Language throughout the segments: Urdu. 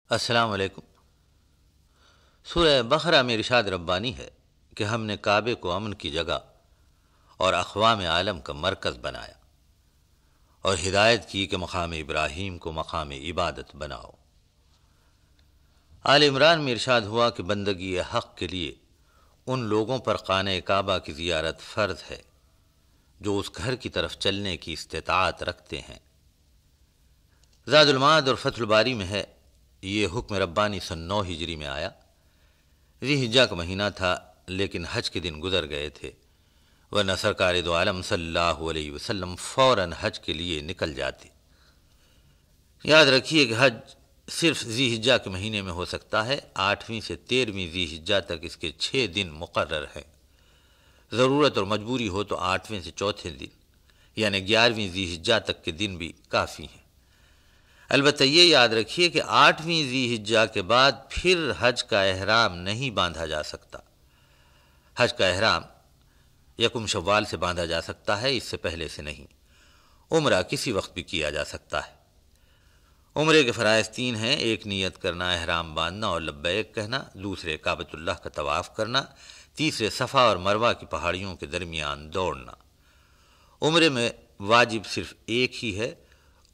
السلام علیکم۔ سورہ بقرہ میں ارشاد ربانی ہے کہ ہم نے کعبے کو امن کی جگہ اور اقوام عالم کا مرکز بنایا اور ہدایت کی کہ مقام ابراہیم کو مقام عبادت بناؤ۔ آل عمران میں ارشاد ہوا کہ بندگی حق کے لیے ان لوگوں پر خانہ کعبہ کی زیارت فرض ہے جو اس گھر کی طرف چلنے کی استطاعت رکھتے ہیں۔ زاد المعاد اور فتح الباری میں ہے یہ حکم ربانی سن 9 ہجری میں آیا۔ ذی حجہ کا مہینہ تھا لیکن حج کے دن گزر گئے تھے، ورنہ سرکار دو عالم صلی اللہ علیہ وسلم فوراً حج کے لیے نکل جاتے۔ یاد رکھیے کہ حج صرف ذی حجہ کے مہینے میں ہو سکتا ہے۔ 8ویں سے 13ویں ذی حجہ تک اس کے 6 دن مقرر ہیں۔ ضرورت اور مجبوری ہو تو 8ویں سے چوتھے دن یعنی 11ویں ذی حجہ تک کے دن بھی کافی ہیں۔ البتہ یہ یاد رکھیے کہ 8ویں ذی حجہ کے بعد پھر حج کا احرام نہیں باندھا جا سکتا۔ حج کا احرام 1 شوال سے باندھا جا سکتا ہے، اس سے پہلے سے نہیں۔ عمرہ کسی وقت بھی کیا جا سکتا ہے۔ عمرے کے فرائض 3 ہیں، ایک نیت کرنا، احرام باندھنا اور لبیک کہنا، دوسرے کعبۃ اللہ کا طواف کرنا، تیسرے صفا اور مروہ کی پہاڑیوں کے درمیان دوڑنا۔ عمرے میں واجب صرف ایک ہی ہے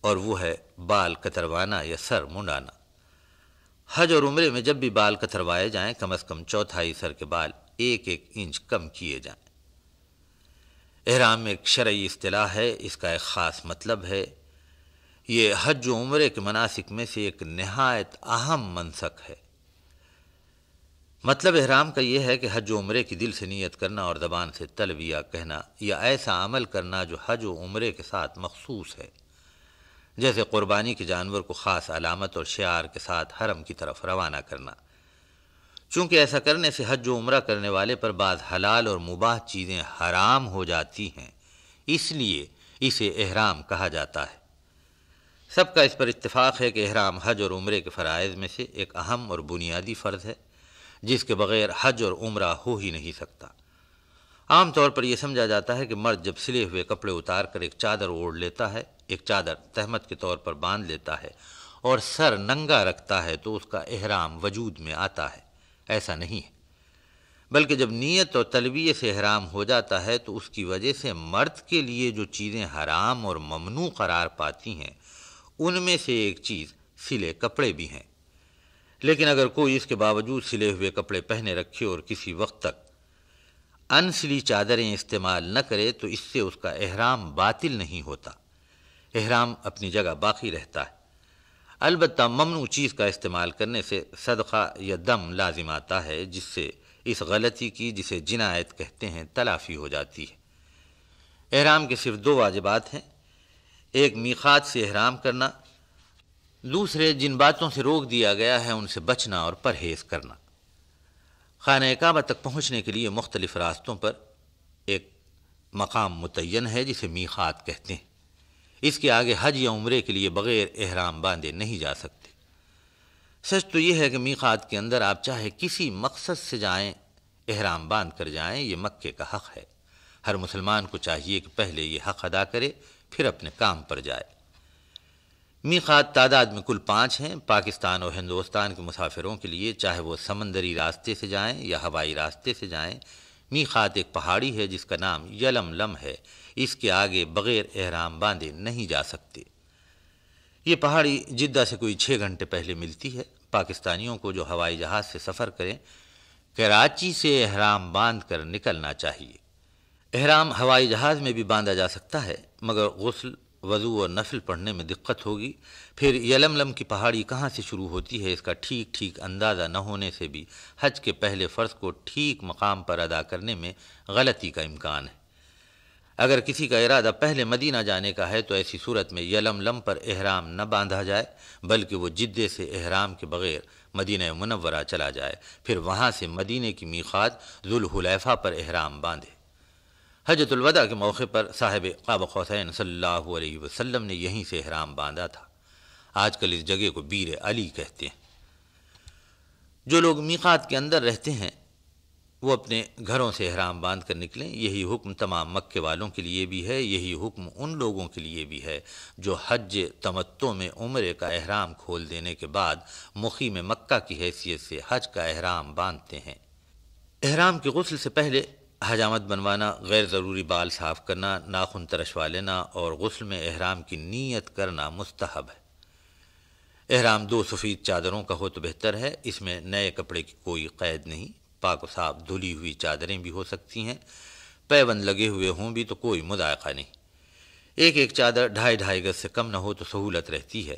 اور وہ ہے بال کتروانا یا سر منڈانا۔ حج اور عمرے میں جب بھی بال کتروائے جائیں کم از کم چوتھائی سر کے بال 1 انچ کم کیے جائیں۔ احرام میں ایک شرعی اصطلاح ہے، اس کا ایک خاص مطلب ہے۔ یہ حج و عمرے کے مناسک میں سے ایک نہایت اہم منسک ہے۔ مطلب احرام کا یہ ہے کہ حج و عمرے کی دل سے نیت کرنا اور زبان سے تلبیہ کہنا یا ایسا عمل کرنا جو حج و عمرے کے ساتھ مخصوص ہے، جیسے قربانی کے جانور کو خاص علامت اور شعار کے ساتھ حرم کی طرف روانہ کرنا۔ چونکہ ایسا کرنے سے حج و عمرہ کرنے والے پر بعض حلال اور مباح چیزیں حرام ہو جاتی ہیں، اس لیے اسے احرام کہا جاتا ہے۔ سب کا اس پر اتفاق ہے کہ احرام حج اور عمرے کے فرائض میں سے ایک اہم اور بنیادی فرض ہے، جس کے بغیر حج اور عمرہ ہو ہی نہیں سکتا۔ عام طور پر یہ سمجھا جاتا ہے کہ مرد جب سلے ہوئے کپڑے اتار کر ایک چادر اوڑھ لیتا ہے، ایک چادر تہمت کے طور پر باندھ لیتا ہے اور سر ننگا رکھتا ہے تو اس کا احرام وجود میں آتا ہے۔ ایسا نہیں ہے، بلکہ جب نیت اور تلبیہ سے احرام ہو جاتا ہے تو اس کی وجہ سے مرد کے لیے جو چیزیں حرام اور ممنوع قرار پاتی ہیں ان میں سے ایک چیز سلے کپڑے بھی ہیں۔ لیکن اگر کوئی اس کے باوجود سلے ہوئے کپڑے پہنے رکھے اور کسی وقت تک انسلی چادریں استعمال نہ کرے تو اس سے اس کا احرام باطل نہیں ہوتا، احرام اپنی جگہ باقی رہتا ہے۔ البتہ ممنوع چیز کا استعمال کرنے سے صدقہ یا دم لازم آتا ہے، جس سے اس غلطی کی جسے جنایت کہتے ہیں تلافی ہو جاتی ہے۔ احرام کے صرف 2 واجبات ہیں، ایک میقات سے احرام کرنا، دوسرے جن باتوں سے روک دیا گیا ہے ان سے بچنا اور پرہیز کرنا۔ خانہ کعبہ تک پہنچنے کے لیے مختلف راستوں پر ایک مقام متعین ہے جسے میقات کہتے ہیں۔ اس کے آگے حج یا عمرے کے لیے بغیر احرام باندھے نہیں جا سکتے۔ سچ تو یہ ہے کہ میقات کے اندر آپ چاہے کسی مقصد سے جائیں، احرام باندھ کر جائیں، یہ مکے کا حق ہے۔ ہر مسلمان کو چاہیے کہ پہلے یہ حق ادا کرے پھر اپنے کام پر جائے۔ میقات تعداد میں کل 5 ہیں۔ پاکستان اور ہندوستان کے مسافروں کے لیے چاہے وہ سمندری راستے سے جائیں یا ہوائی راستے سے جائیں، میقات ایک پہاڑی ہے جس کا نام یلملم ہے، اس کے آگے بغیر احرام باندھے نہیں جا سکتے۔ یہ پہاڑی جدہ سے کوئی 6 گھنٹے پہلے ملتی ہے۔ پاکستانیوں کو جو ہوائی جہاز سے سفر کریں کراچی سے احرام باندھ کر نکلنا چاہیے۔ احرام ہوائی جہاز میں بھی باندھا جا سکتا ہے مگر غسل، وضو اور نفل پڑھنے میں دقت ہوگی۔ پھر یلملم کی پہاڑی کہاں سے شروع ہوتی ہے اس کا ٹھیک اندازہ نہ ہونے سے بھی حج کے پہلے فرض کو ٹھیک مقام پر ادا کرنے میں غلطی کا امکان ہے۔ اگر کسی کا ارادہ پہلے مدینہ جانے کا ہے تو ایسی صورت میں یلملم پر احرام نہ باندھا جائے بلکہ وہ جدے سے احرام کے بغیر مدینہ منورہ چلا جائے، پھر وہاں سے مدینہ کی میقات ذوالحلیفہ پر احرام باندھے۔ حجۃ الوداع کے موقع پر صاحب قاب قوسین صلی اللہ علیہ وسلم نے یہیں سے احرام باندھا تھا۔ آج کل اس جگہ کو بیر علی کہتے ہیں۔ جو لوگ میقات کے اندر رہتے ہیں وہ اپنے گھروں سے احرام باندھ کر نکلیں۔ یہی حکم تمام مکے والوں کے لیے بھی ہے، یہی حکم ان لوگوں کے لیے بھی ہے جو حج تمتع میں عمرے کا احرام کھول دینے کے بعد مقیم مکہ کی حیثیت سے حج کا احرام باندھتے ہیں۔ احرام کے غسل سے پہلے حجامت بنوانا، غیر ضروری بال صاف کرنا، ناخن ترشوا لینا اور غسل میں احرام کی نیت کرنا مستحب ہے۔ احرام 2 سفید چادروں کا ہو تو بہتر ہے، اس میں نئے کپڑے کی کوئی قید نہیں، پاک و صاف دھلی ہوئی چادریں بھی ہو سکتی ہیں، پیبند لگے ہوئے ہوں بھی تو کوئی مضائقہ نہیں۔ ایک چادر 2.5 گز سے کم نہ ہو تو سہولت رہتی ہے۔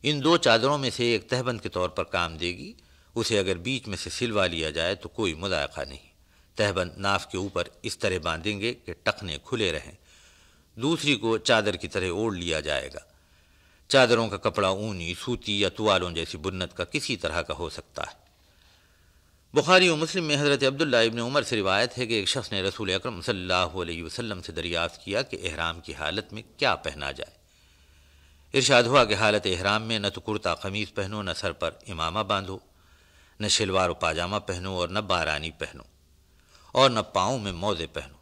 ان 2 چادروں میں سے ایک تہبند کے طور پر کام دے گی، اسے اگر بیچ میں سے سلوا لیا جائے تو کوئی مضائقہ نہیں۔ تہبند ناف کے اوپر اس طرح باندھیں گے کہ ٹخنے کھلے رہیں، دوسری کو چادر کی طرح اوڑھ لیا جائے گا۔ چادروں کا کپڑا اونی، سوتی یا توالوں جیسی بنت کا کسی طرح کا ہو سکتا ہے۔ بخاری و مسلم میں حضرت عبداللہ ابن عمر سے روایت ہے کہ ایک شخص نے رسول اکرم صلی اللہ علیہ وسلم سے دریافت کیا کہ احرام کی حالت میں کیا پہنا جائے۔ ارشاد ہوا کہ حالت احرام میں نہ تو کرتا قمیض پہنو، نہ سر پر امامہ باندھو، نہ شلوار و پاجامہ پہنو اور نہ بارانی پہنو، اور نہ پاؤں میں موزے پہنو۔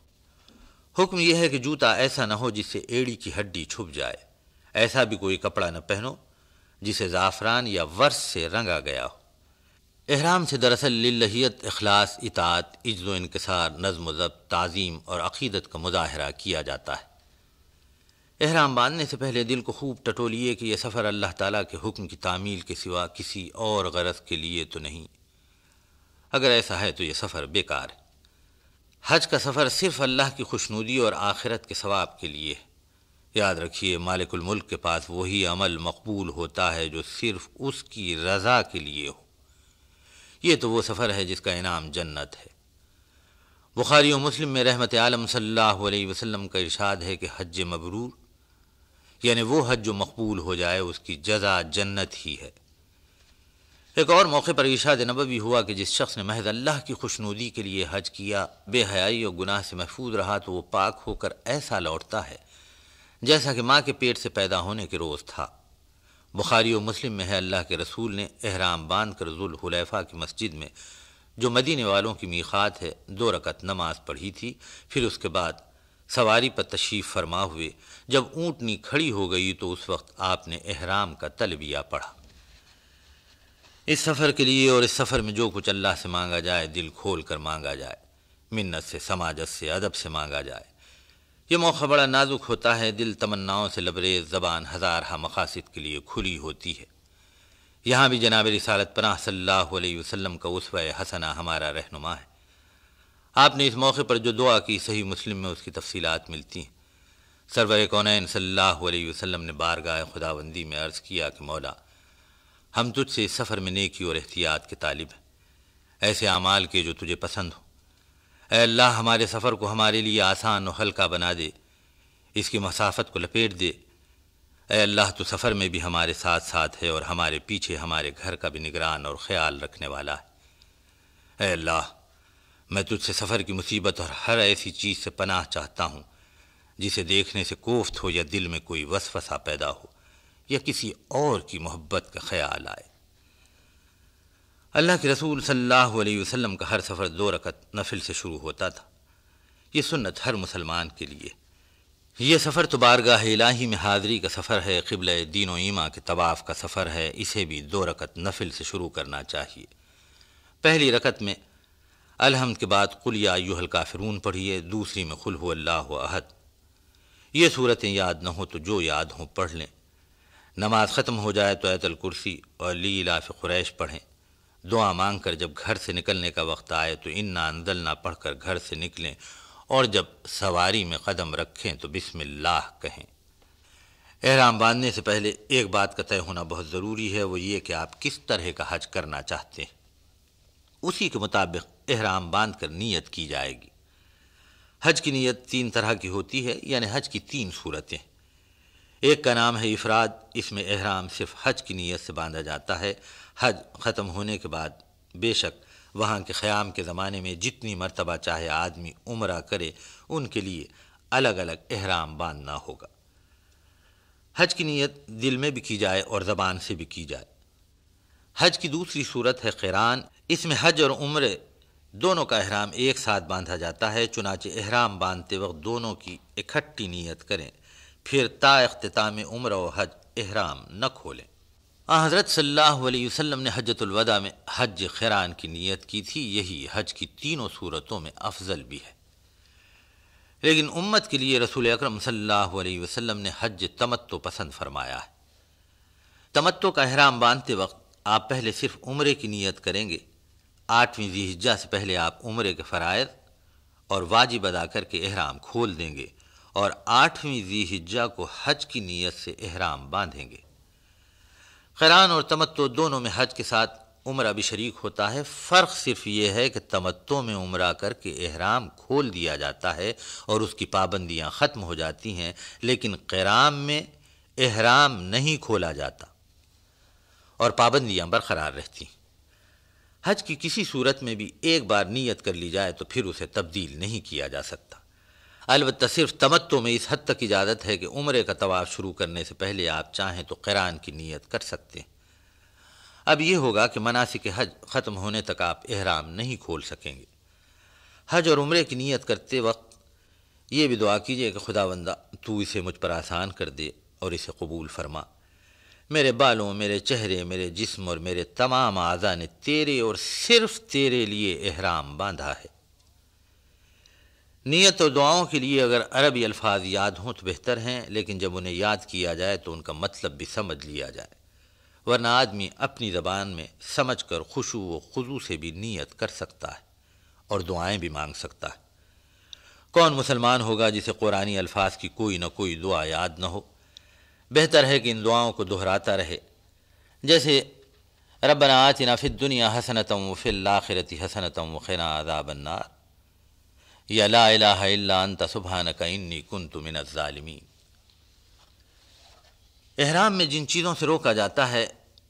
حکم یہ ہے کہ جوتا ایسا نہ ہو جس سے ایڑی کی ہڈی چھپ جائے، ایسا بھی کوئی کپڑا نہ پہنو جسے زعفران یا ورس سے رنگا گیا ہو۔ احرام سے دراصل للہیت، اخلاص، اطاعت، عجز و انکسار، نظم و ضبط، تعظیم اور عقیدت کا مظاہرہ کیا جاتا ہے۔ احرام باندھنے سے پہلے دل کو خوب ٹٹولیے کہ یہ سفر اللہ تعالیٰ کے حکم کی تعمیل کے سوا کسی اور غرض کے لیے تو نہیں۔ اگر ایسا ہے تو یہ سفر بیکار ہے۔ حج کا سفر صرف اللہ کی خوشنودی اور آخرت کے ثواب کے لیے ہے۔ یاد رکھیے، مالک الملک کے پاس وہی عمل مقبول ہوتا ہے جو صرف اس کی رضا کے لیے ہو۔ یہ تو وہ سفر ہے جس کا انعام جنت ہے۔ بخاری و مسلم میں رحمت عالم صلی اللہ علیہ وسلم کا ارشاد ہے کہ حج مبرور یعنی وہ حج جو مقبول ہو جائے اس کی جزا جنت ہی ہے۔ ایک اور موقع پر ارشاد نبوی ہوا کہ جس شخص نے محض اللہ کی خوشنودی کے لیے حج کیا، بے حیائی اور گناہ سے محفوظ رہا تو وہ پاک ہو کر ایسا لوٹتا ہے جیسا کہ ماں کے پیٹ سے پیدا ہونے کے روز تھا۔ بخاری و مسلم میں ہے، اللہ کے رسول نے احرام باندھ کر ذوالحلیفہ کی مسجد میں، جو مدینے والوں کی میقات ہے، 2 رکعت نماز پڑھی تھی۔ پھر اس کے بعد سواری پر تشریف فرما ہوئے، جب اونٹنی کھڑی ہو گئی تو اس وقت آپ نے احرام کا تلبیہ پڑھا۔ اس سفر کے لیے اور اس سفر میں جو کچھ اللہ سے مانگا جائے دل کھول کر مانگا جائے، منت سے، سماجت سے، ادب سے مانگا جائے۔ یہ موقع بڑا نازک ہوتا ہے، دل تمناؤں سے لبریز، زبان ہزارہا مقاصد کے لیے کھلی ہوتی ہے۔ یہاں بھی جناب رسالت پناہ صلی اللہ علیہ وسلم کا اسوہ حسنہ ہمارا رہنما ہے۔ آپ نے اس موقع پر جو دعا کی، صحیح مسلم میں اس کی تفصیلات ملتی ہیں۔ سرور کونین صلی اللہ علیہ وسلم نے بارگاہ خداوندی میں عرض کیا کہ مولا، ہم تجھ سے اس سفر میں نیکی اور احتیاط کے طالب ہیں، ایسے اعمال کے جو تجھے پسند ہو۔ اے اللہ، ہمارے سفر کو ہمارے لیے آسان و ہلکا بنا دے، اس کی مسافت کو لپیٹ دے۔ اے اللہ، تو سفر میں بھی ہمارے ساتھ ساتھ ہے اور ہمارے پیچھے ہمارے گھر کا بھی نگران اور خیال رکھنے والا ہے۔ اے اللہ، میں تجھ سے سفر کی مصیبت اور ہر ایسی چیز سے پناہ چاہتا ہوں جسے دیکھنے سے کوفت ہو یا دل میں کوئی وسوسہ پیدا ہو یا کسی اور کی محبت کا خیال آئے۔ اللہ کے رسول صلی اللہ علیہ وسلم کا ہر سفر 2 رکعت نفل سے شروع ہوتا تھا۔ یہ سنت ہر مسلمان کے لیے۔ یہ سفر تو بارگاہ الہی میں حاضری کا سفر ہے، قبلہ دین و ایمان کے طواف کا سفر ہے، اسے بھی 2 رکعت نفل سے شروع کرنا چاہیے۔ پہلی رکعت میں الحمد کے بعد قل یا ایھا الکافرون پڑھیے، دوسری میں قل ھو اللہ احد۔ یہ صورتیں یاد نہ ہوں تو جو یاد ہوں پڑھ لیں۔ نماز ختم ہو جائے تو آیت الکرسی اور لیلاف قریش پڑھیں۔ دعا مانگ کر جب گھر سے نکلنے کا وقت آئے تو انا انزلنا پڑھ کر گھر سے نکلیں، اور جب سواری میں قدم رکھیں تو بسم اللہ کہیں۔ احرام باندھنے سے پہلے ایک بات کا طے ہونا بہت ضروری ہے، وہ یہ کہ آپ کس طرح کا حج کرنا چاہتے ہیں۔ اسی کے مطابق احرام باندھ کر نیت کی جائے گی۔ حج کی نیت 3 طرح کی ہوتی ہے، یعنی حج کی 3 صورتیں۔ ایک کا نام ہے افراد، اس میں احرام صرف حج کی نیت سے باندھا جاتا ہے۔ حج ختم ہونے کے بعد بے شک وہاں کے قیام کے زمانے میں جتنی مرتبہ چاہے آدمی عمرہ کرے، ان کے لیے الگ الگ احرام باندھنا ہوگا۔ حج کی نیت دل میں بھی کی جائے اور زبان سے بھی کی جائے۔ حج کی دوسری صورت ہے قران، اس میں حج اور عمرے دونوں کا احرام ایک ساتھ باندھا جاتا ہے، چنانچہ احرام باندھتے وقت دونوں کی اکٹھی نیت کریں، پھر تا اختتام عمرہ و حج احرام نہ کھولیں۔ حضرت صلی اللہ علیہ وسلم نے حجۃ الوداع میں حج قران کی نیت کی تھی، یہی حج کی تینوں صورتوں میں افضل بھی ہے، لیکن امت کے لیے رسول اکرم صلی اللہ علیہ وسلم نے حج تمتع پسند فرمایا ہے۔ تمتع کا احرام باندھتے وقت آپ پہلے صرف عمرے کی نیت کریں گے، 8ویں ذی الحجہ سے پہلے آپ عمرے کے فرائض اور واجب ادا کر کے احرام کھول دیں گے، اور 8ویں ذی الحجہ کو حج کی نیت سے احرام باندھیں گے۔ قران اور تمتع دونوں میں حج کے ساتھ عمرہ بھی شریک ہوتا ہے، فرق صرف یہ ہے کہ تمتع میں عمرہ کر کے احرام کھول دیا جاتا ہے اور اس کی پابندیاں ختم ہو جاتی ہیں، لیکن قران میں احرام نہیں کھولا جاتا اور پابندیاں برقرار رہتی ہیں۔ حج کی کسی صورت میں بھی ایک بار نیت کر لی جائے تو پھر اسے تبدیل نہیں کیا جا سکتا، البتہ صرف تمتع میں اس حد تک اجازت ہے کہ عمرے کا طواف شروع کرنے سے پہلے آپ چاہیں تو قران کی نیت کر سکتے ہیں۔ اب یہ ہوگا کہ مناسک حج ختم ہونے تک آپ احرام نہیں کھول سکیں گے۔ حج اور عمرے کی نیت کرتے وقت یہ بھی دعا کیجیے کہ خداوندہ تو اسے مجھ پر آسان کر دے اور اسے قبول فرما۔ میرے بالوں، میرے چہرے، میرے جسم اور میرے تمام اعضاء نے تیرے اور صرف تیرے لیے احرام باندھا ہے۔ نیت اور دعاؤں کے لیے اگر عربی الفاظ یاد ہوں تو بہتر ہیں، لیکن جب انہیں یاد کیا جائے تو ان کا مطلب بھی سمجھ لیا جائے، ورنہ آدمی اپنی زبان میں سمجھ کر خشوع و خضوع سے بھی نیت کر سکتا ہے اور دعائیں بھی مانگ سکتا ہے۔ کون مسلمان ہوگا جسے قرآنی الفاظ کی کوئی نہ کوئی دعا یاد نہ ہو؟ بہتر ہے کہ ان دعاؤں کو دہراتا رہے، جیسے ربنا آتنا فی الدنیا حسنۃ وفی الآخرۃ حسنۃ وقنا عذاب النار، یا لا الہ الا انت سبحانک انی کنت من الظالمین۔ احرام میں جن چیزوں سے روکا جاتا ہے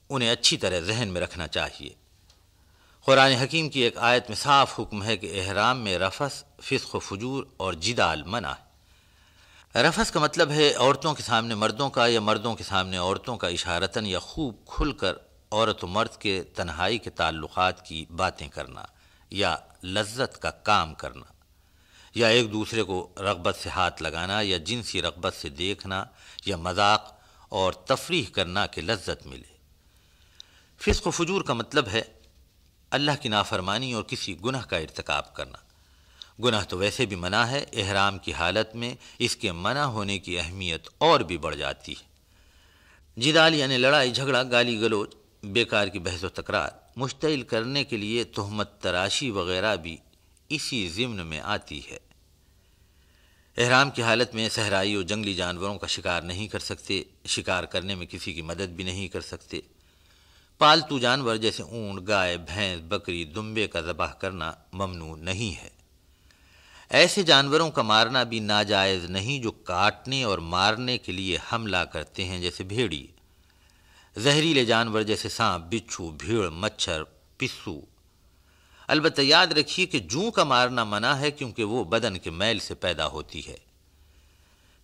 انہیں اچھی طرح ذہن میں رکھنا چاہیے۔ قرآن حکیم کی ایک آیت میں صاف حکم ہے کہ احرام میں رفث، فسق و فجور اور جدال منع ہے۔ رفث کا مطلب ہے عورتوں کے سامنے مردوں کا یا مردوں کے سامنے عورتوں کا اشارتاً یا خوب کھل کر عورت و مرد کے تنہائی کے تعلقات کی باتیں کرنا، یا لذت کا کام کرنا، یا ایک دوسرے کو رغبت سے ہاتھ لگانا، یا جنسی رغبت سے دیکھنا، یا مذاق اور تفریح کرنا کہ لذت ملے۔ فسق و فجور کا مطلب ہے اللہ کی نافرمانی اور کسی گناہ کا ارتکاب کرنا۔ گناہ تو ویسے بھی منع ہے، احرام کی حالت میں اس کے منع ہونے کی اہمیت اور بھی بڑھ جاتی ہے۔ جدال یعنی لڑائی جھگڑا، گالی گلوچ، بیکار کی بحث و تکرار مشتعل کرنے کے لیے تہمت تراشی وغیرہ بھی اسی ضمن میں آتی ہے۔ احرام کی حالت میں صحرائی اور جنگلی جانوروں کا شکار نہیں کر سکتے، شکار کرنے میں کسی کی مدد بھی نہیں کر سکتے۔ پالتو جانور جیسے اونٹ، گائے، بھینس، بکری، دمبے کا ذبح کرنا ممنوع نہیں ہے۔ ایسے جانوروں کا مارنا بھی ناجائز نہیں جو کاٹنے اور مارنے کے لیے حملہ کرتے ہیں، جیسے بھیڑی۔ زہریلے جانور جیسے سانپ، بچھو، بھیڑ، مچھر، پسو۔ البتہ یاد رکھیے کہ جوں کا مارنا منع ہے کیونکہ وہ بدن کے میل سے پیدا ہوتی ہے۔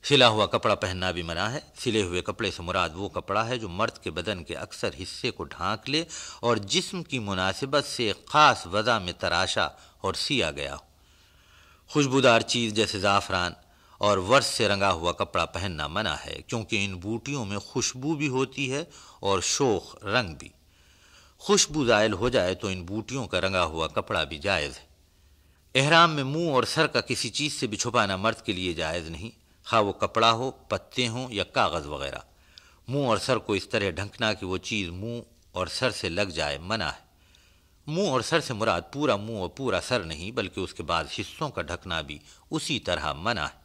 سلا ہوا کپڑا پہننا بھی منع ہے۔ سلے ہوئے کپڑے سے مراد وہ کپڑا ہے جو مرد کے بدن کے اکثر حصے کو ڈھانک لے اور جسم کی مناسبت سے ایک خاص وضع میں تراشا اور سیا گیا ہو۔ خوشبودار چیز جیسے زعفران اور ورس سے رنگا ہوا کپڑا پہننا منع ہے، کیونکہ ان بوٹیوں میں خوشبو بھی ہوتی ہے اور شوخ رنگ بھی۔ خوشبو زائل ہو جائے تو ان بوٹیوں کا رنگا ہوا کپڑا بھی جائز ہے۔ احرام میں منہ اور سر کا کسی چیز سے بھی چھپانا مرد کے لیے جائز نہیں، خواہ وہ کپڑا ہو، پتے ہوں یا کاغذ وغیرہ۔ منہ اور سر کو اس طرح ڈھکنا کہ وہ چیز منہ اور سر سے لگ جائے منع ہے۔ منہ اور سر سے مراد پورا منہ اور پورا سر نہیں، بلکہ اس کے بعد حصوں کا ڈھکنا بھی اسی طرح منع ہے۔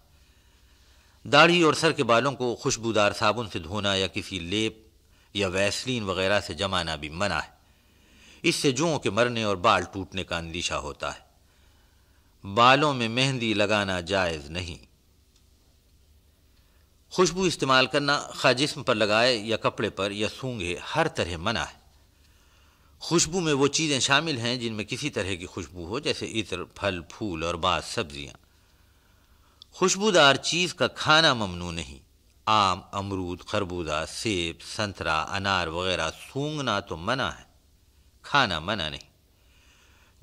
داڑھی اور سر کے بالوں کو خوشبودار صابن سے دھونا یا کسی لیپ یا ویسلین وغیرہ سے جمانا بھی منع ہے۔ اس سے جوؤں کے مرنے اور بال ٹوٹنے کا اندیشہ ہوتا ہے۔ بالوں میں مہندی لگانا جائز نہیں۔ خوشبو استعمال کرنا، خواہ جسم پر لگائے یا کپڑے پر یا سونگھے، ہر طرح منع ہے۔ خوشبو میں وہ چیزیں شامل ہیں جن میں کسی طرح کی خوشبو ہو، جیسے عطر، پھل، پھول اور بعض سبزیاں۔ خوشبودار چیز کا کھانا ممنوع نہیں۔ آم، امرود، خربوزہ، سیب، سنترا، انار وغیرہ سونگھنا تو منع ہے، کھانا منع نہیں۔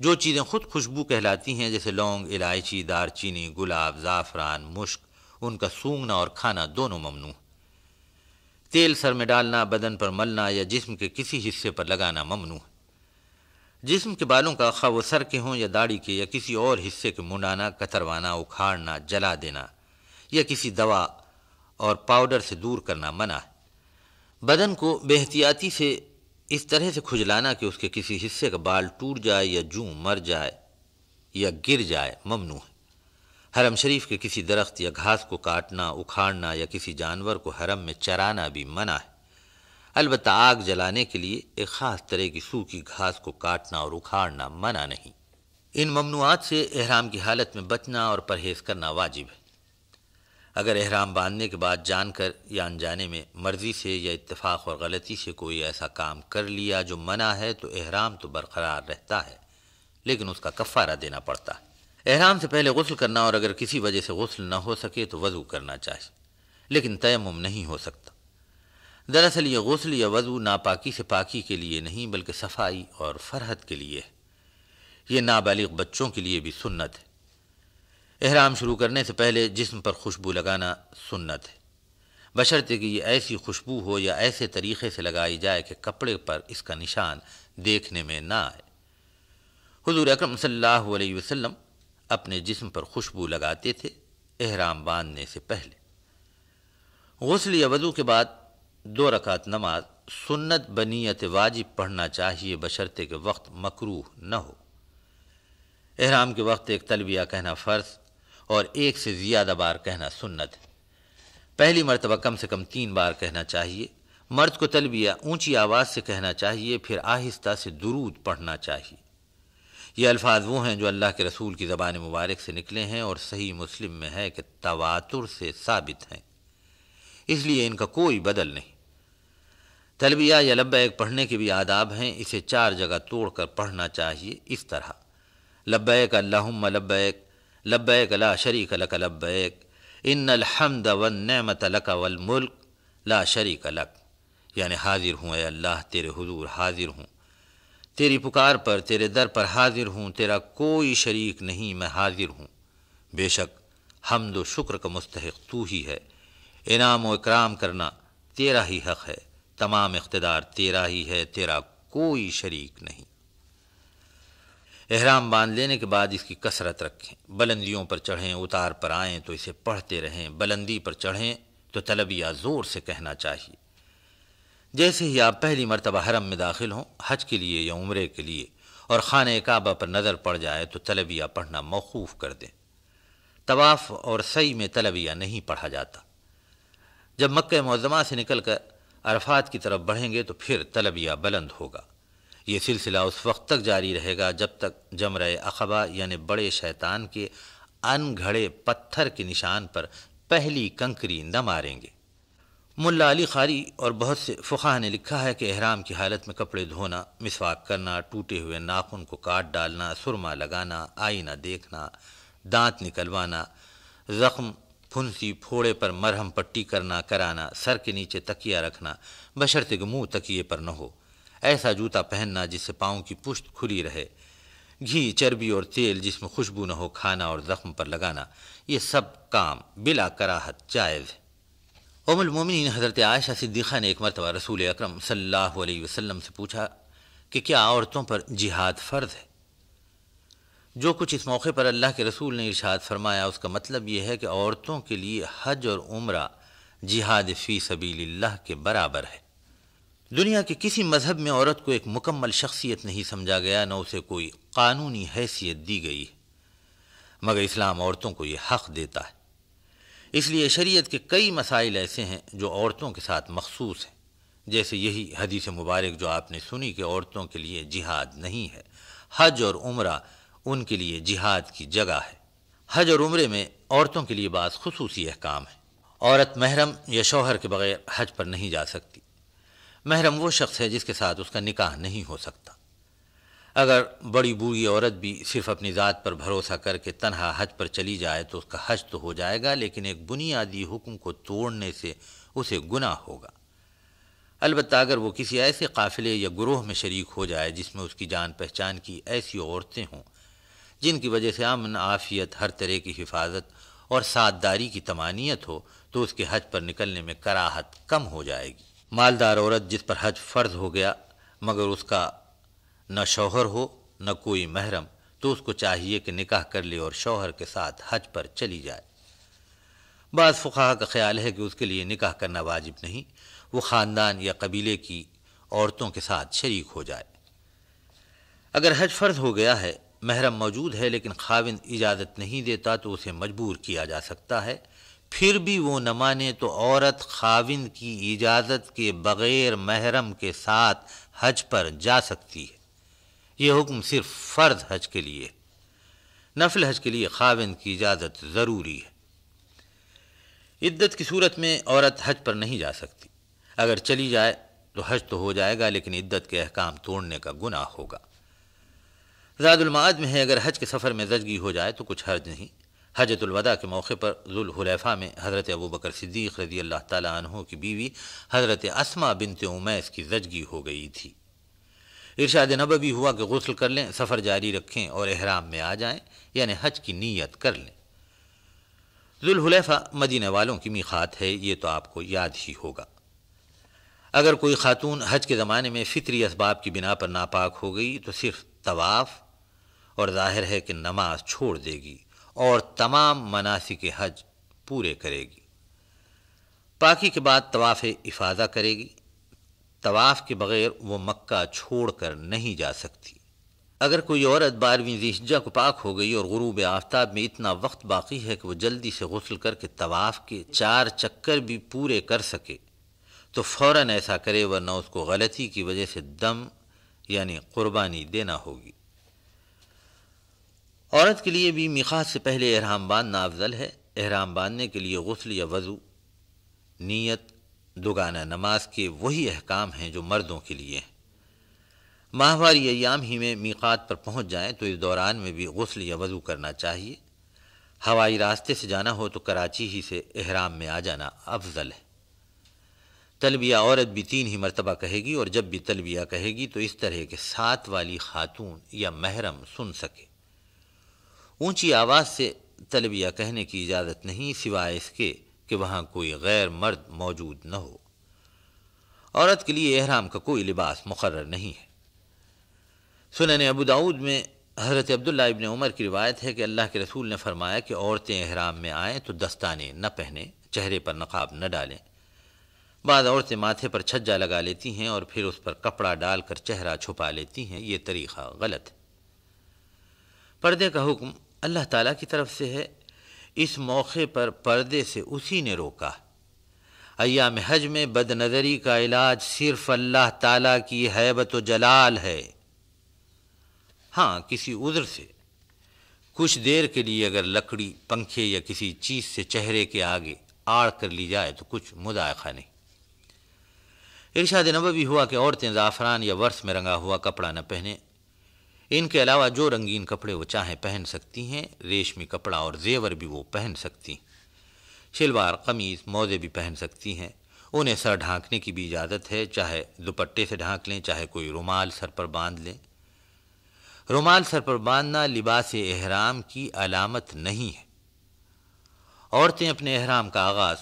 جو چیزیں خود خوشبو کہلاتی ہیں جیسے لونگ، الائچی، دار چینی، گلاب، زعفران، مشک، ان کا سونگھنا اور کھانا دونوں ممنوع۔ تیل سر میں ڈالنا، بدن پر ملنا یا جسم کے کسی حصے پر لگانا ممنوع۔ جسم کے بالوں کا خواہ وہ سر کے ہوں یا داڑھی کے یا کسی اور حصے کے منڈانا، کتروانا، اکھاڑنا، جلا دینا یا کسی دوا اور پاؤڈر سے دور کرنا منع ہے۔ بدن کو بے احتیاطی سے اس طرح سے کھجلانا کہ اس کے کسی حصے کا بال ٹوٹ جائے یا جوں مر جائے یا گر جائے ممنوع ہے۔ حرم شریف کے کسی درخت یا گھاس کو کاٹنا، اکھاڑنا یا کسی جانور کو حرم میں چرانا بھی منع ہے۔ البتہ آگ جلانے کے لیے ایک خاص طرح کی سوکھی گھاس کو کاٹنا اور اکھاڑنا منع نہیں۔ ان ممنوعات سے احرام کی حالت میں بچنا اور پرہیز کرنا واجب ہے۔ اگر احرام باندھنے کے بعد جان کر یا انجانے میں مرضی سے یا اتفاق اور غلطی سے کوئی ایسا کام کر لیا جو منع ہے تو احرام تو برقرار رہتا ہے، لیکن اس کا کفارہ دینا پڑتا ہے۔ احرام سے پہلے غسل کرنا، اور اگر کسی وجہ سے غسل نہ ہو سکے تو وضو کرنا چاہیے، لیکن تیمم نہیں ہو سکتا۔ دراصل یہ غسل یا وضو ناپاکی سے پاکی کے لیے نہیں بلکہ صفائی اور فرحت کے لیے ہے۔ یہ نابالغ بچوں کے لیے بھی سنت ہے۔ احرام شروع کرنے سے پہلے جسم پر خوشبو لگانا سنت ہے، بشرطے کہ یہ ایسی خوشبو ہو یا ایسے طریقے سے لگائی جائے کہ کپڑے پر اس کا نشان دیکھنے میں نہ آئے۔ حضور اکرم صلی اللہ علیہ وسلم اپنے جسم پر خوشبو لگاتے تھے احرام باندھنے سے پہلے۔ غسل یا وضو کے بعد 2 رکعت نماز سنت بنیت واجب پڑھنا چاہیے، بشرطے کہ وقت مکروہ نہ ہو۔ احرام کے وقت ایک تلبیہ کہنا فرض اور 1 سے زیادہ بار کہنا سنت ہے۔ پہلی مرتبہ کم سے کم 3 بار کہنا چاہیے۔ مرد کو تلبیہ اونچی آواز سے کہنا چاہیے، پھر آہستہ سے درود پڑھنا چاہیے۔ یہ الفاظ وہ ہیں جو اللہ کے رسول کی زبان مبارک سے نکلے ہیں اور صحیح مسلم میں ہے کہ تواتر سے ثابت ہیں، اس لیے ان کا کوئی بدل نہیں۔ تلبیہ یا لبیک پڑھنے کے بھی آداب ہیں۔ اسے 4 جگہ توڑ کر پڑھنا چاہیے، اس طرح: لبیک اللہم لبیک، لبیک لا شریک لک لبیک، ان الحمد والنعمت لک والملک لا شریک لک، یعنی حاضر ہوں اے اللہ، تیرے حضور حاضر ہوں، تیری پکار پر، تیرے در پر حاضر ہوں، تیرا کوئی شریک نہیں، میں حاضر ہوں۔ بے شک حمد و شکر کا مستحق تو ہی ہے، انعام و اکرام کرنا تیرا ہی حق ہے، تمام اقتدار تیرا ہی ہے، تیرا کوئی شریک نہیں۔ احرام باندھ لینے کے بعد اس کی کثرت رکھیں، بلندیوں پر چڑھیں، اتار پر آئیں تو اسے پڑھتے رہیں، بلندی پر چڑھیں تو تلبیہ زور سے کہنا چاہیے۔ جیسے ہی آپ پہلی مرتبہ حرم میں داخل ہوں، حج کے لیے یا عمرے کے لیے، اور خانہ کعبہ پر نظر پڑ جائے تو تلبیہ پڑھنا موقوف کر دیں۔ طواف اور سعی میں تلبیہ نہیں پڑھا جاتا۔ جب مکہ معظمہ سے نکل کر عرفات کی طرف بڑھیں گے تو پھر تلبیہ بلند ہوگا۔ یہ سلسلہ اس وقت تک جاری رہے گا جب تک جمرہ عقبہ یعنی بڑے شیطان کے ان گھڑے پتھر کے نشان پر پہلی کنکری نہ ماریں گے۔ ملا علی قاری اور بہت سے فقہا نے لکھا ہے کہ احرام کی حالت میں کپڑے دھونا، مسواک کرنا، ٹوٹے ہوئے ناخن کو کاٹ ڈالنا، سرما لگانا، آئینہ دیکھنا، دانت نکلوانا، زخم، پھنسی، پھوڑے پر مرہم پٹی کرانا، سر کے نیچے تکیہ رکھنا، بشرطے کہ منہ تکیے پر نہ ہو، ایسا جوتا پہننا جس سے پاؤں کی پشت کھلی رہے، گھی، چربی اور تیل جس میں خوشبو نہ ہو کھانا اور زخم پر لگانا، یہ سب کام بلا کراہت جائز ہے۔ ام المومنین حضرت عائشہ صدیقہ نے ایک مرتبہ رسول اکرم صلی اللہ علیہ وسلم سے پوچھا کہ کیا عورتوں پر جہاد فرض ہے؟ جو کچھ اس موقع پر اللہ کے رسول نے ارشاد فرمایا اس کا مطلب یہ ہے کہ عورتوں کے لیے حج اور عمرہ جہاد فی سبیل اللہ کے برابر ہے۔ دنیا کے کسی مذہب میں عورت کو ایک مکمل شخصیت نہیں سمجھا گیا، نہ اسے کوئی قانونی حیثیت دی گئی ہے، مگر اسلام عورتوں کو یہ حق دیتا ہے۔ اس لیے شریعت کے کئی مسائل ایسے ہیں جو عورتوں کے ساتھ مخصوص ہیں، جیسے یہی حدیث مبارک جو آپ نے سنی کہ عورتوں کے لیے جہاد نہیں ہے، حج اور عمرہ ان کے لیے جہاد کی جگہ ہے۔ حج اور عمرے میں عورتوں کے لیے بعض خصوصی احکام ہیں۔ عورت محرم یا شوہر کے بغیر حج پر نہیں جا سکتی۔ محرم وہ شخص ہے جس کے ساتھ اس کا نکاح نہیں ہو سکتا۔ اگر بڑی بوڑھی عورت بھی صرف اپنی ذات پر بھروسہ کر کے تنہا حج پر چلی جائے تو اس کا حج تو ہو جائے گا، لیکن ایک بنیادی حکم کو توڑنے سے اسے گناہ ہوگا۔ البتہ اگر وہ کسی ایسے قافلے یا گروہ میں شریک ہو جائے جس میں اس کی جان پہچان کی ایسی عورتیں ہوں جن کی وجہ سے امن، عافیت، ہر طرح کی حفاظت اور ساتھ داری کی تمانیت ہو، تو اس کے حج پر نکلنے میں کراہت کم ہو جائے گی۔ مالدار عورت جس پر حج فرض ہو گیا مگر اس کا نہ شوہر ہو نہ کوئی محرم، تو اس کو چاہیے کہ نکاح کر لے اور شوہر کے ساتھ حج پر چلی جائے۔ بعض فقہا کا خیال ہے کہ اس کے لیے نکاح کرنا واجب نہیں، وہ خاندان یا قبیلے کی عورتوں کے ساتھ شریک ہو جائے۔ اگر حج فرض ہو گیا ہے، محرم موجود ہے لیکن خاوند اجازت نہیں دیتا تو اسے مجبور کیا جا سکتا ہے، پھر بھی وہ نہ مانے تو عورت خاوند کی اجازت کے بغیر محرم کے ساتھ حج پر جا سکتی ہے۔ یہ حکم صرف فرض حج کے لیے، نفل حج کے لیے خاوند کی اجازت ضروری ہے۔ عدت کی صورت میں عورت حج پر نہیں جا سکتی، اگر چلی جائے تو حج تو ہو جائے گا لیکن عدت کے احکام توڑنے کا گناہ ہوگا۔ زاد المعاد میں ہے اگر حج کے سفر میں زچگی ہو جائے تو کچھ حرج نہیں۔ حجۃ الوداع کے موقع پر ذوالحلیفہ میں حضرت ابوبکر صدیق رضی اللہ تعالیٰ عنہ کی بیوی حضرت اسماء بنت امیس کی زچگی ہو گئی تھی۔ ارشاد نبوی ہوا کہ غسل کر لیں، سفر جاری رکھیں اور احرام میں آ جائیں، یعنی حج کی نیت کر لیں۔ ذوالحلیفہ مدینہ والوں کی میقات ہے، یہ تو آپ کو یاد ہی ہوگا۔ اگر کوئی خاتون حج کے زمانے میں فطری اسباب کی بنا پر ناپاک ہو گئی تو صرف طواف، اور ظاہر ہے کہ نماز چھوڑ دے گی اور تمام مناسک حج پورے کرے گی۔ پاکی کے بعد طواف افاضہ کرے گی۔ طواف کے بغیر وہ مکہ چھوڑ کر نہیں جا سکتی۔ اگر کوئی عورت 12ویں ذی الحجہ کو پاک ہو گئی اور غروب آفتاب میں اتنا وقت باقی ہے کہ وہ جلدی سے غسل کر کے طواف کے 4 چکر بھی پورے کر سکے تو فوراً ایسا کرے، ورنہ اس کو غلطی کی وجہ سے دم یعنی قربانی دینا ہوگی۔ عورت کے لیے بھی میقات سے پہلے احرام باندھنا افضل ہے۔ احرام باندھنے کے لیے غسل یا وضو، نیت، دوگانہ نماز کے وہی احکام ہیں جو مردوں کے لیے ہیں۔ ماہواری ایام ہی میں میقات پر پہنچ جائیں تو اس دوران میں بھی غسل یا وضو کرنا چاہیے۔ ہوائی راستے سے جانا ہو تو کراچی ہی سے احرام میں آ جانا افضل ہے۔ تلبیہ عورت بھی 3 ہی مرتبہ کہے گی، اور جب بھی تلبیہ کہے گی تو اس طرح کے ساتھ والی خاتون یا محرم سن سکے۔ اونچی آواز سے تلبیہ کہنے کی اجازت نہیں سوائے اس کے کہ وہاں کوئی غیر مرد موجود نہ ہو۔ عورت کے لیے احرام کا کوئی لباس مقرر نہیں ہے۔ سنن ابو داؤد میں حضرت عبداللہ ابن عمر کی روایت ہے کہ اللہ کے رسول نے فرمایا کہ عورتیں احرام میں آئیں تو دستانے نہ پہنیں، چہرے پر نقاب نہ ڈالیں۔ بعض عورتیں ماتھے پر چھجا لگا لیتی ہیں اور پھر اس پر کپڑا ڈال کر چہرہ چھپا لیتی ہیں، یہ طریقہ غلط ہے۔ پردے کا حکم اللہ تعالیٰ کی طرف سے ہے، اس موقع پر پردے سے اسی نے روکا۔ ایام حج میں بد نظری کا علاج صرف اللہ تعالیٰ کی ہیبت و جلال ہے۔ ہاں، کسی عذر سے کچھ دیر کے لیے اگر لکڑی، پنکھے یا کسی چیز سے چہرے کے آگے آڑ کر لی جائے تو کچھ مضائقہ نہیں۔ ارشاد نبوی ہوا کہ عورتیں زعفران یا ورس میں رنگا ہوا کپڑا نہ پہنیں۔ ان کے علاوہ جو رنگین کپڑے وہ چاہیں پہن سکتی ہیں، ریشمی کپڑا اور زیور بھی وہ پہن سکتی ہیں۔ شلوار، قمیض، موزے بھی پہن سکتی ہیں۔ انہیں سر ڈھانکنے کی بھی اجازت ہے، چاہے دوپٹے سے ڈھانک لیں، چاہے کوئی رومال سر پر باندھ لیں۔ رومال سر پر باندھنا لباس احرام کی علامت نہیں ہے۔ عورتیں اپنے احرام کا آغاز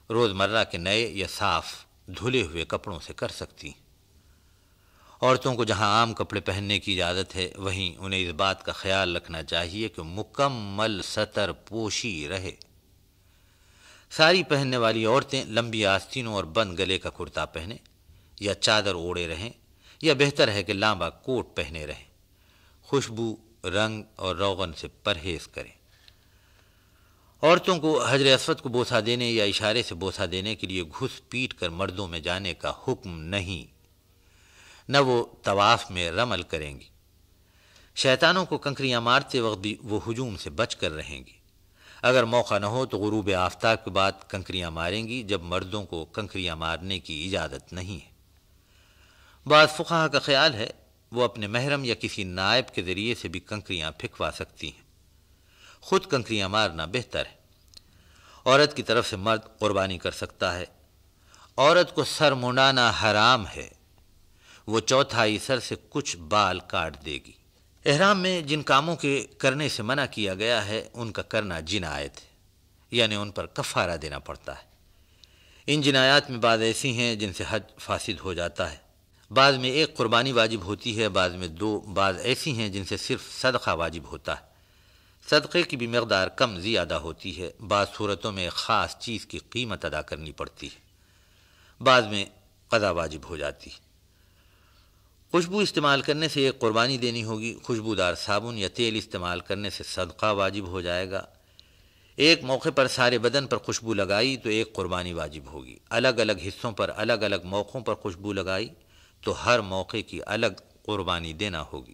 روزمرہ کے نئے یا صاف دھلے ہوئے کپڑوں سے کر سکتی ہیں۔ عورتوں کو جہاں عام کپڑے پہننے کی اجازت ہے، وہیں انہیں اس بات کا خیال رکھنا چاہیے کہ مکمل ستر پوشی رہے۔ ساری پہننے والی عورتیں لمبی آستینوں اور بند گلے کا کرتا پہنیں یا چادر اوڑے رہیں، یا بہتر ہے کہ لامبا کوٹ پہنے رہیں۔ خوشبو، رنگ اور روغن سے پرہیز کریں۔ عورتوں کو حجر اسود کو بوسہ دینے یا اشارے سے بوسہ دینے کے لیے گھس پیٹ کر مردوں میں جانے کا حکم نہیں، نہ وہ طواف میں رمل کریں گی۔ شیطانوں کو کنکریاں مارتے وقت بھی وہ ہجوم سے بچ کر رہیں گی۔ اگر موقع نہ ہو تو غروب آفتاب کے بعد کنکریاں ماریں گی، جب مردوں کو کنکریاں مارنے کی اجازت نہیں ہے۔ بعض فقہا کا خیال ہے وہ اپنے محرم یا کسی نائب کے ذریعے سے بھی کنکریاں پھینکوا سکتی ہیں۔ خود کنکریاں مارنا بہتر ہے۔ عورت کی طرف سے مرد قربانی کر سکتا ہے۔ عورت کو سر منڈانا حرام ہے، وہ چوتھائی سر سے کچھ بال کاٹ دے گی۔ احرام میں جن کاموں کے کرنے سے منع کیا گیا ہے ان کا کرنا جنایت ہے، یعنی ان پر کفارہ دینا پڑتا ہے۔ ان جنایات میں بعض ایسی ہیں جن سے حج فاسد ہو جاتا ہے، بعض میں ایک قربانی واجب ہوتی ہے، بعض میں دو، بعض ایسی ہیں جن سے صرف صدقہ واجب ہوتا ہے، صدقے کی بھی مقدار کم زیادہ ہوتی ہے، بعض صورتوں میں خاص چیز کی قیمت ادا کرنی پڑتی ہے، بعض میں قضا واجب ہو جاتی ہے۔ خوشبو استعمال کرنے سے ایک قربانی دینی ہوگی، خوشبودار صابن یا تیل استعمال کرنے سے صدقہ واجب ہو جائے گا۔ ایک موقع پر سارے بدن پر خوشبو لگائی تو ایک قربانی واجب ہوگی، الگ الگ حصوں پر الگ الگ موقعوں پر خوشبو لگائی تو ہر موقع کی الگ قربانی دینا ہوگی۔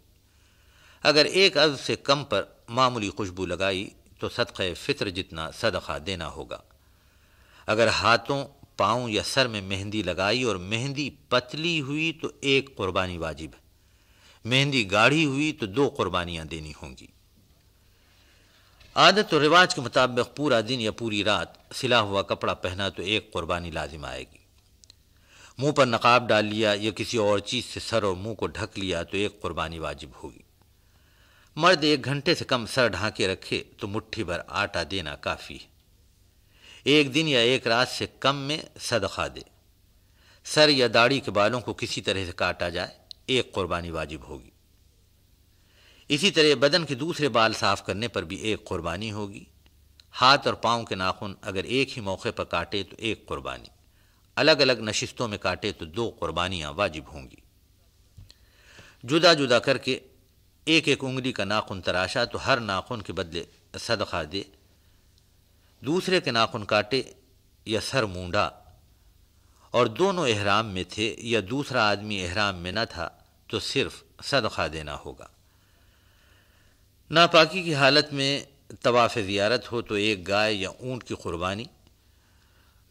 اگر ایک عضو سے کم پر معمولی خوشبو لگائی تو صدقہ فطر جتنا صدقہ دینا ہوگا۔ اگر ہاتھوں، پاؤں یا سر میں مہندی لگائی اور مہندی پتلی ہوئی تو ایک قربانی واجب ہے، مہندی گاڑھی ہوئی تو 2 قربانیاں دینی ہوں گی۔ عادت اور رواج کے مطابق پورا دن یا پوری رات سلا ہوا کپڑا پہنا تو ایک قربانی لازم آئے گی۔ منہ پر نقاب ڈال لیا یا کسی اور چیز سے سر اور منہ کو ڈھک لیا تو ایک قربانی واجب ہوگی۔ مرد 1 گھنٹے سے کم سر ڈھانکے رکھے تو مٹھی بھر آٹا دینا کافی ہے۔ 1 دن یا 1 رات سے کم میں صدقہ دے۔ سر یا داڑھی کے بالوں کو کسی طرح سے کاٹا جائے، ایک قربانی واجب ہوگی۔ اسی طرح بدن کے دوسرے بال صاف کرنے پر بھی ایک قربانی ہوگی۔ ہاتھ اور پاؤں کے ناخن اگر ایک ہی موقع پر کاٹے تو ایک قربانی، الگ الگ نشستوں میں کاٹے تو 2 قربانیاں واجب ہوں گی۔ جدا جدا کر کے ایک ایک انگلی کا ناخن تراشا تو ہر ناخن کے بدلے صدقہ دے۔ دوسرے کے ناخن کاٹے یا سر مونڈا اور دونوں احرام میں تھے یا دوسرا آدمی احرام میں نہ تھا تو صرف صدقہ دینا ہوگا۔ ناپاکی کی حالت میں طواف زیارت ہو تو ایک گائے یا اونٹ کی قربانی،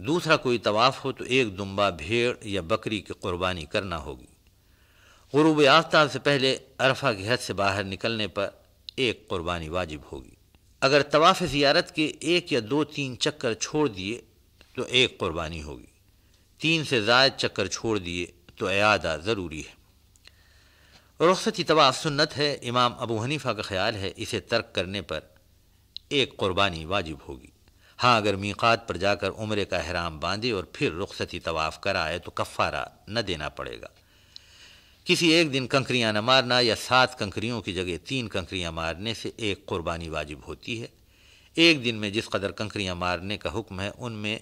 دوسرا کوئی طواف ہو تو ایک دمبا، بھیڑ یا بکری کی قربانی کرنا ہوگی۔ غروب آفتاب سے پہلے عرفہ کی حد سے باہر نکلنے پر ایک قربانی واجب ہوگی۔ اگر طواف زیارت کے 1 یا 2 3 چکر چھوڑ دیے تو ایک قربانی ہوگی، 3 سے زائد چکر چھوڑ دیے تو اعادہ ضروری ہے۔ رخصتی طواف سنت ہے، امام ابو حنیفہ کا خیال ہے اسے ترک کرنے پر ایک قربانی واجب ہوگی۔ ہاں اگر میقات پر جا کر عمرے کا احرام باندھے اور پھر رخصتی طواف کرائے تو کفارہ نہ دینا پڑے گا۔ کسی ایک دن کنکریاں نہ مارنا یا 7 کنکریوں کی جگہ 3 کنکریاں مارنے سے ایک قربانی واجب ہوتی ہے۔ ایک دن میں جس قدر کنکریاں مارنے کا حکم ہے ان میں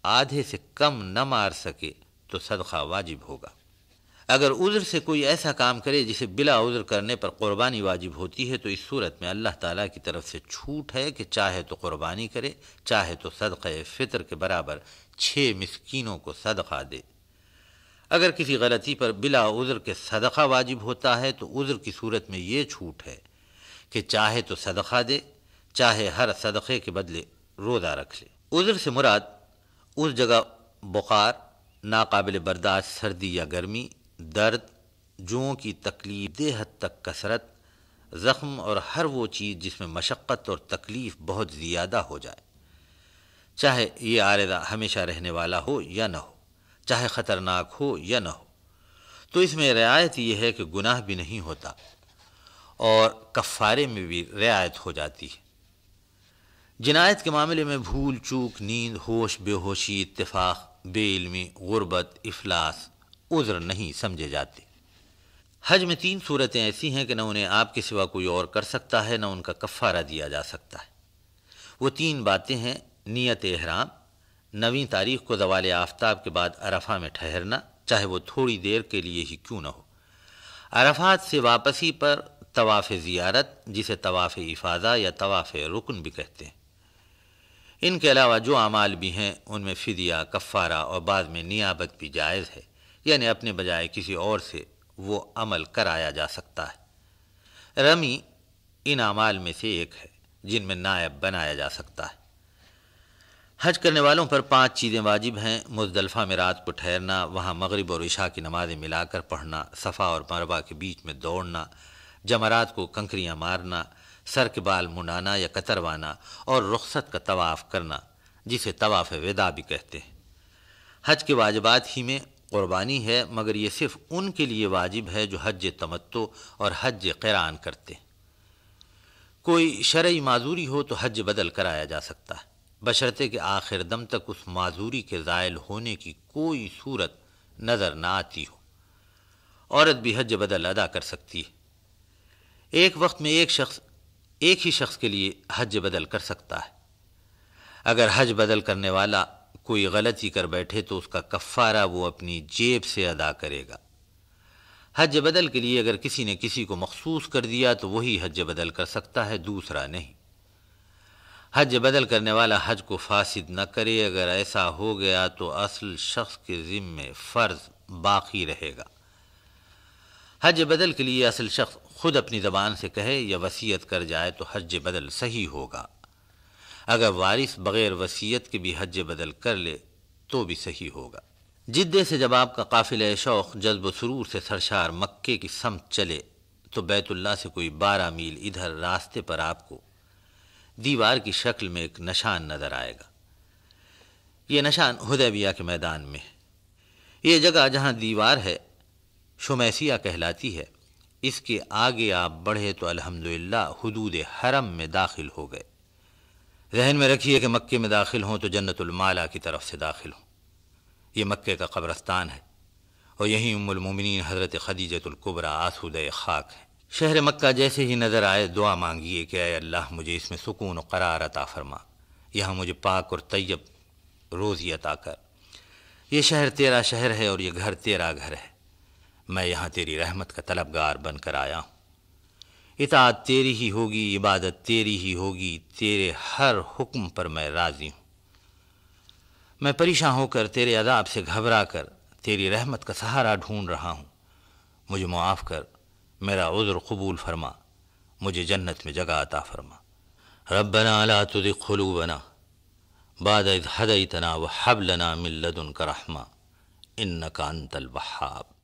آدھے سے کم نہ مار سکے تو صدقہ واجب ہوگا۔ اگر عذر سے کوئی ایسا کام کرے جسے بلا عذر کرنے پر قربانی واجب ہوتی ہے تو اس صورت میں اللہ تعالیٰ کی طرف سے چھوٹ ہے کہ چاہے تو قربانی کرے، چاہے تو صدقہ فطر کے برابر 6 مسکینوں کو صدقہ دے۔ اگر کسی غلطی پر بلا عذر کے صدقہ واجب ہوتا ہے تو عذر کی صورت میں یہ چھوٹ ہے کہ چاہے تو صدقہ دے، چاہے ہر صدقے کے بدلے روزہ رکھ لے۔ عذر سے مراد اس جگہ بخار، ناقابل برداشت سردی یا گرمی، درد، جوؤں کی تکلیف دہ حد تک کثرت، زخم اور ہر وہ چیز جس میں مشقت اور تکلیف بہت زیادہ ہو جائے، چاہے یہ عارضہ ہمیشہ رہنے والا ہو یا نہ ہو، چاہے خطرناک ہو یا نہ ہو، تو اس میں رعایت یہ ہے کہ گناہ بھی نہیں ہوتا اور کفارے میں بھی رعایت ہو جاتی ہے۔ جنایت کے معاملے میں بھول چوک، نیند، ہوش، بے ہوشی، اتفاق، بے علمی، غربت، افلاس عذر نہیں سمجھے جاتے۔ حج میں 3 صورتیں ایسی ہیں کہ نہ انہیں آپ کے سوا کوئی اور کر سکتا ہے، نہ ان کا کفارہ دیا جا سکتا ہے۔ وہ 3 باتیں ہیں: نیت احرام، 9ویں تاریخ کو زوال آفتاب کے بعد عرفہ میں ٹھہرنا، چاہے وہ تھوڑی دیر کے لیے ہی کیوں نہ ہو، عرفات سے واپسی پر طواف زیارت جسے طواف افاضہ یا طواف رکن بھی کہتے ہیں۔ ان کے علاوہ جو اعمال بھی ہیں ان میں فدیہ، کفارہ اور بعد میں نیابت بھی جائز ہے، یعنی اپنے بجائے کسی اور سے وہ عمل کرایا جا سکتا ہے۔ رمی ان اعمال میں سے ایک ہے جن میں نائب بنایا جا سکتا ہے۔ حج کرنے والوں پر 5 چیزیں واجب ہیں: مزدلفہ میں رات کو ٹھہرنا، وہاں مغرب اور عشاء کی نمازیں ملا کر پڑھنا، صفا اور مروہ کے بیچ میں دوڑنا، جمرات کو کنکریاں مارنا، سر کے بال منڈانا یا کتروانا اور رخصت کا طواف کرنا جسے طواف وداع بھی کہتے ہیں۔ حج کے واجبات ہی میں قربانی ہے، مگر یہ صرف ان کے لیے واجب ہے جو حج تمتع اور حج قران کرتے ہیں۔ کوئی شرعی معذوری ہو تو حج بدل کرایا جا سکتا ہے، بشرطے کہ آخر دم تک اس معذوری کے زائل ہونے کی کوئی صورت نظر نہ آتی ہو۔ عورت بھی حج بدل ادا کر سکتی ہے۔ ایک وقت میں ایک ہی شخص کے لیے حج بدل کر سکتا ہے۔ اگر حج بدل کرنے والا کوئی غلطی کر بیٹھے تو اس کا کفارہ وہ اپنی جیب سے ادا کرے گا۔ حج بدل کے لیے اگر کسی نے کسی کو مخصوص کر دیا تو وہی حج بدل کر سکتا ہے، دوسرا نہیں۔ حج بدل کرنے والا حج کو فاسد نہ کرے، اگر ایسا ہو گیا تو اصل شخص کے ذمے فرض باقی رہے گا۔ حج بدل کے لیے اصل شخص خود اپنی زبان سے کہے یا وصیت کر جائے تو حج بدل صحیح ہوگا۔ اگر وارث بغیر وصیت کے بھی حج بدل کر لے تو بھی صحیح ہوگا۔ جدے سے جب آپ کا قافلہ شوق جذب و سرور سے سرشار مکے کی سمت چلے تو بیت اللہ سے کوئی 12 میل ادھر راستے پر آپ کو دیوار کی شکل میں ایک نشان نظر آئے گا۔ یہ نشان حدیبیہ کے میدان میں ہے۔ یہ جگہ جہاں دیوار ہے شمیسیہ کہلاتی ہے۔ اس کے آگے آپ بڑھے تو الحمدللہ حدود حرم میں داخل ہو گئے۔ ذہن میں رکھیے کہ مکے میں داخل ہوں تو جنت المالا کی طرف سے داخل ہوں۔ یہ مکے کا قبرستان ہے اور یہیں ام المومنین حضرت خدیجۃ الکبریٰ آسودہ خاک ہے۔ شہر مکہ جیسے ہی نظر آئے دعا مانگیے کہ اے اللہ مجھے اس میں سکون و قرار عطا فرما، یہاں مجھے پاک اور طیب روزی عطا کر۔ یہ شہر تیرا شہر ہے اور یہ گھر تیرا گھر ہے، میں یہاں تیری رحمت کا طلبگار بن کر آیا ہوں۔ اطاعت تیری ہی ہوگی، عبادت تیری ہی ہوگی، تیرے ہر حکم پر میں راضی ہوں۔ میں پریشان ہو کر تیرے عذاب سے گھبرا کر تیری رحمت کا سہارا ڈھونڈ رہا ہوں، مجھے معاف کر، میرا عذر قبول فرما، مجھے جنت میں جگہ عطا فرما۔ ربنا لا تزغ قلوبنا بعد اذ ہدیتنا وہب لنا من لدنک رحمہ انک انت الوہاب۔